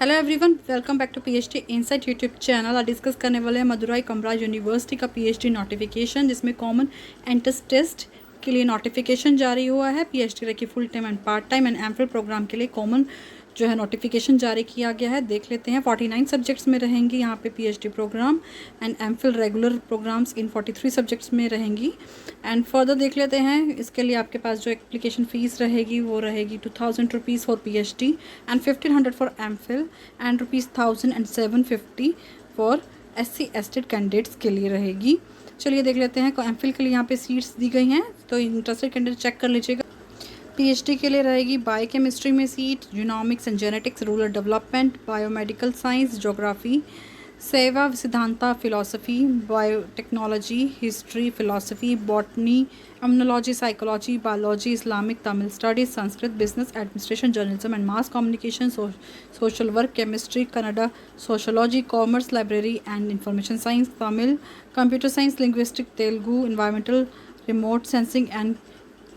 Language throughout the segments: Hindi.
Hello everyone, welcome back to PhD insight YouTube channel. आज डिस्कस करने वाले हैं मदुराई कमराज यूनिवर्सिटी का पीएचडी नोटिफिकेशन, जिसमें कॉमन एंट्रेंस टेस्ट के लिए नोटिफिकेशन जारी हुआ है। पीएचडी की full time and part time and MPhil programme के लिए कॉमन जो है नोटिफिकेशन जारी किया गया है। देख लेते हैं। 49 सब्जेक्ट्स में रहेंगी यहाँ पे PhD programme and MPhil regular programmes in 43 subjects में रहेंगी। एंड फर्दर देख लेते हैं। इसके लिए आपके पास जो एप्लीकेशन फ़ीस रहेगी वो रहेगी 2000 rupees for PhD and 1500 for MPhil and ₹1000 and 750 for SC/ST candidates के लिए रहेगी। चलिए देख लेते हैं। एमफिल के लिए यहाँ पे सीट्स दी गई हैं, तो इंटरेस्टेड कैंडिडेट चेक कर लीजिएगा। पीएचडी के लिए रहेगी बायोकेमिस्ट्री में seat, genomics and genetics, rural development, biomedical science, geography, Saiva Siddhanta, philosophy, biotechnology, history, philosophy, botany, immunology, psychology, biology, Islamic, Tamil studies, Sanskrit, business administration, journalism and mass communication, social work, chemistry, Kannada, sociology, commerce, library and information science, Tamil, computer science, linguistic, Telugu, environmental, remote sensing and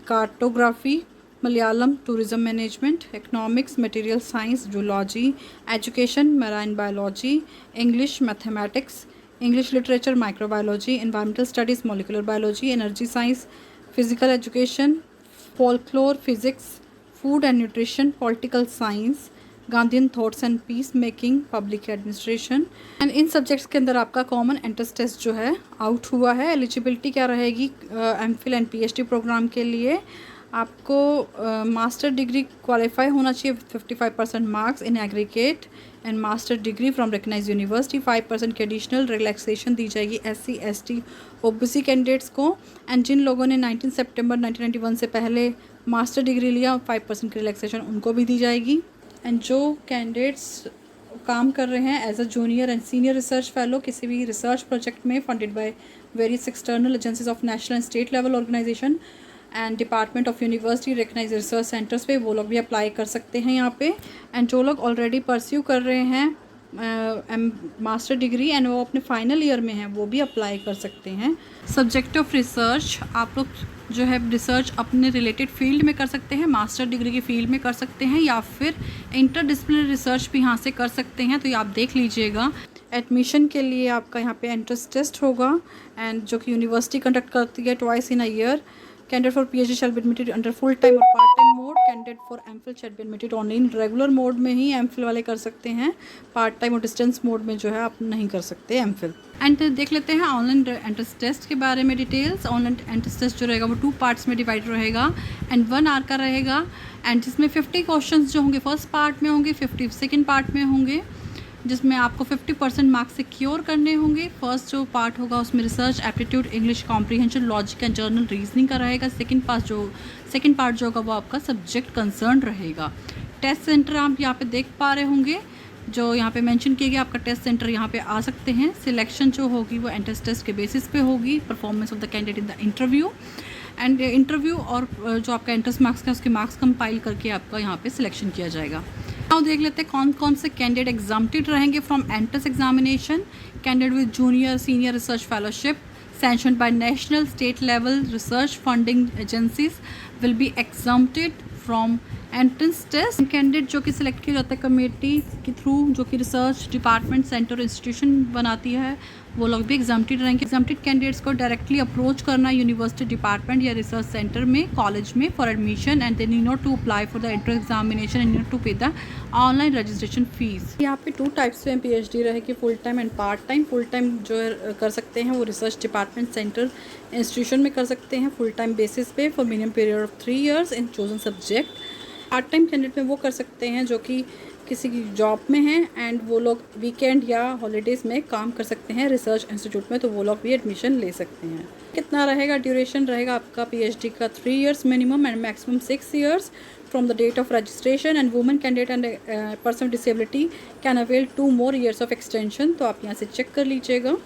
cartography, Malayalam, tourism management, economics, material science, zoology, education, marine biology, English, mathematics, English literature, microbiology, environmental studies, molecular biology, energy science, physical education, folklore, physics, food and nutrition, political science, Gandhian thoughts and peace making, public administration. And इन सब्जेक्ट्स के अंदर आपका कॉमन एंट्रेंस टेस्ट जो है आउट हुआ है। एलिजिबिलिटी क्या रहेगी एमफिल एंड पीएचडी प्रोग्राम के लिए? आपको मास्टर डिग्री क्वालिफाई होना चाहिए, 55% marks in aggregate and master degree from recognise university. 5% की एडिशनल रिलैक्सेशन दी जाएगी SC/ST OBC कैंडिडेट्स को। एंड जिन लोगों ने 19 सितंबर 1991 से पहले मास्टर डिग्री लिया, 5% की रिलैक्सेशन उनको भी दी जाएगी। एंड जो कैंडिडेट्स काम कर रहे हैं as a junior and senior research fellow किसी भी रिसर्च प्रोजेक्ट में funded by various external agencies of national and state level organisation and department of university recognise research centres पे, वो लोग भी अप्लाई कर सकते हैं यहाँ पे। एंड जो लोग ऑलरेडी परस्यू कर रहे हैं मास्टर डिग्री एंड वो अपने फाइनल ईयर में हैं, वो भी अप्लाई कर सकते हैं। सब्जेक्ट ऑफ रिसर्च, आप लोग जो है रिसर्च अपने रिलेटेड फील्ड में कर सकते हैं, मास्टर डिग्री की फील्ड में कर सकते हैं, या फिर इंटरडिसिप्लिनरी रिसर्च भी यहाँ से कर सकते हैं। तो ये आप देख लीजिएगा। एडमिशन के लिए आपका यहाँ पे एंट्रेंस टेस्ट होगा एंड जो कि यूनिवर्सिटी कंडक्ट करती है twice in a year. Candidate for PhD shall be admitted under full time और part time mode. Candidate for MPhil shall be admitted only in regular mode में ही एमफिल वाले कर सकते हैं, पार्ट टाइम और डिस्टेंस मोड में जो है आप नहीं कर सकते एमफिल। एंड देख लेते हैं ऑनलाइन एंट्रेंस टेस्ट के बारे में डिटेल्स। ऑनलाइन एंट्रेंस टेस्ट जो रहेगा वो 2 पार्ट्स में डिवाइड रहेगा एंड 1 आवर का रहेगा। एंड जिसमें 50 क्वेश्चन जो होंगे फर्स्ट पार्ट में होंगे, 50 सेकेंड पार्ट में होंगे, जिसमें आपको 50% मार्क्स सिक्योर करने होंगे। फर्स्ट जो पार्ट होगा उसमें research aptitude, English comprehension, logic and journal reasoning का रहेगा। सेकंड पार्ट जो होगा वो आपका सब्जेक्ट कंसर्न रहेगा। टेस्ट सेंटर आप यहाँ पे देख पा रहे होंगे, जो यहाँ पे मेंशन किया गया आपका टेस्ट सेंटर यहाँ पे आ सकते हैं। सिलेक्शन जो होगी वो एंट्रेंस टेस्ट के बेसिस पे होगी, performance of the candidate in the interview and interview और जो आपका एंट्रेंस मार्क्स का उसके मार्क्स कंपाइल करके आपका यहाँ पे सिलेक्शन किया जाएगा। नाउ देख लेते हैं कौन कौन से कैंडिडेट एग्जाम्प्टेड रहेंगे from entrance examination. Candidate with junior senior research fellowship sanctioned by national state level research funding agencies will be exempted from entrance test. Candidate जो कि सिलेक्ट किया जाता है कमेटी के थ्रू, जो कि रिसर्च डिपार्टमेंट सेंटर इंस्टीट्यूशन बनाती है, वो लोग भी एग्जाम्प्टेड रहेंगे। एग्जाम्प्टेड कैंडिडेट्स को डायरेक्टली अप्रोच करना यूनिवर्सिटी डिपार्टमेंट या रिसर्च सेंटर में, कॉलेज में for admission and they need not to apply for the entrance examination and need to pay the online registration fees. यहाँ पे 2 टाइप्स में पीएचडी रहेगी, full time and part time. Full time जो है कर सकते हैं वो रिसर्च डिपार्टमेंट सेंटर इंस्टीट्यूशन में कर सकते हैं फुल टाइम बेसिस पे for minimum period of 3 years in chosen subject. Part time candidate में वो कर सकते हैं जो कि किसी की जॉब में हैं एंड वो लोग वीकेंड या हॉलीडेज़ में काम कर सकते हैं रिसर्च इंस्टीट्यूट में, तो वो लोग भी एडमिशन ले सकते हैं। कितना रहेगा ड्यूरेशन रहेगा आपका पीएचडी का? 3 years minimum and maximum 6 years from the date of registration. And women candidate and person with disability can avail 2 more years of extension, तो आप यहाँ से चेक कर लीजिएगा।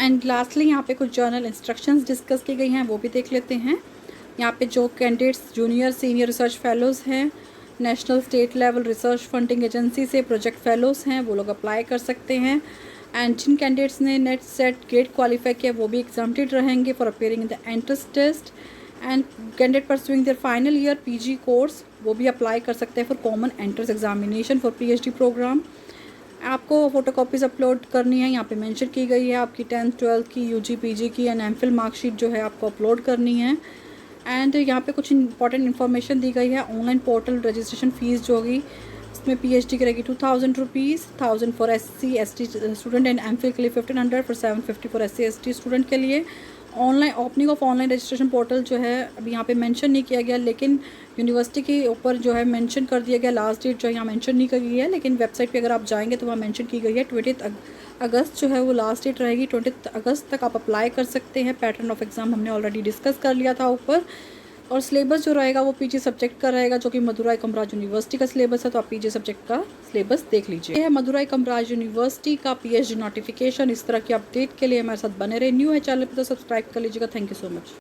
एंड लास्टली यहाँ पे कुछ जर्नल इंस्ट्रक्शंस डिस्कस की गई हैं, वो भी देख लेते हैं। यहाँ पे जो candidates junior senior research fellows हैं, national state level research funding agency से प्रोजेक्ट फेलोज़ हैं, वो लोग अप्लाई कर सकते हैं। एंड जिन कैंडिडेट्स ने नेट सेट ग्रेड क्वालिफाई किया वो भी एग्जाम्प्टेड रहेंगे for appearing in the entrance test. And candidate pursuing their final year PG course वो भी अप्लाई कर सकते हैं for common entrance examination for PhD programme. आपको फ़ोटोकॉपीज़ अपलोड करनी है, यहाँ पे मेंशन की गई है। आपकी 10th 12th की, यूजी पीजी की एंड एमफिल मार्कशीट जो है आपको अपलोड करनी है। एंड यहाँ पे कुछ इंपॉर्टेंट इन्फॉर्मेशन दी गई है। ऑनलाइन पोर्टल रजिस्ट्रेशन फ़ीस जो होगी इसमें पीएचडी की रहेगी 2000 rupees, 1000 for SC ST student and MPhil के लिए 1500 for 750 for SC ST student के लिए। Online opening of online registration portal जो है अभी यहाँ पे मेंशन नहीं किया गया, लेकिन यूनिवर्सिटी के ऊपर जो है मेंशन कर दिया गया। लास्ट डेट जो है यहाँ मेंशन नहीं की गई है, लेकिन वेबसाइट पे अगर आप जाएंगे तो वहाँ मेंशन की गई है 20 अगस्त जो है वो लास्ट डेट रहेगी। 20 अगस्त तक आप अप्लाई कर सकते हैं। पैटर्न ऑफ एग्ज़ाम हमने ऑलरेडी डिस्कस कर लिया था ऊपर। और सिलेबस जो रहेगा वो पीजी सब्जेक्ट का रहेगा, जो कि मदुराई कमराज यूनिवर्सिटी का सिलेबस है। तो आप पीजी सब्जेक्ट का सिलेबस देख लीजिए। ये है मदुराई कमराज यूनिवर्सिटी का पीएचडी नोटिफिकेशन। इस तरह की अपडेट के लिए हमारे साथ बने रहे। न्यू है चैनल पर तो सब्सक्राइब कर लीजिएगा। Thank you so much.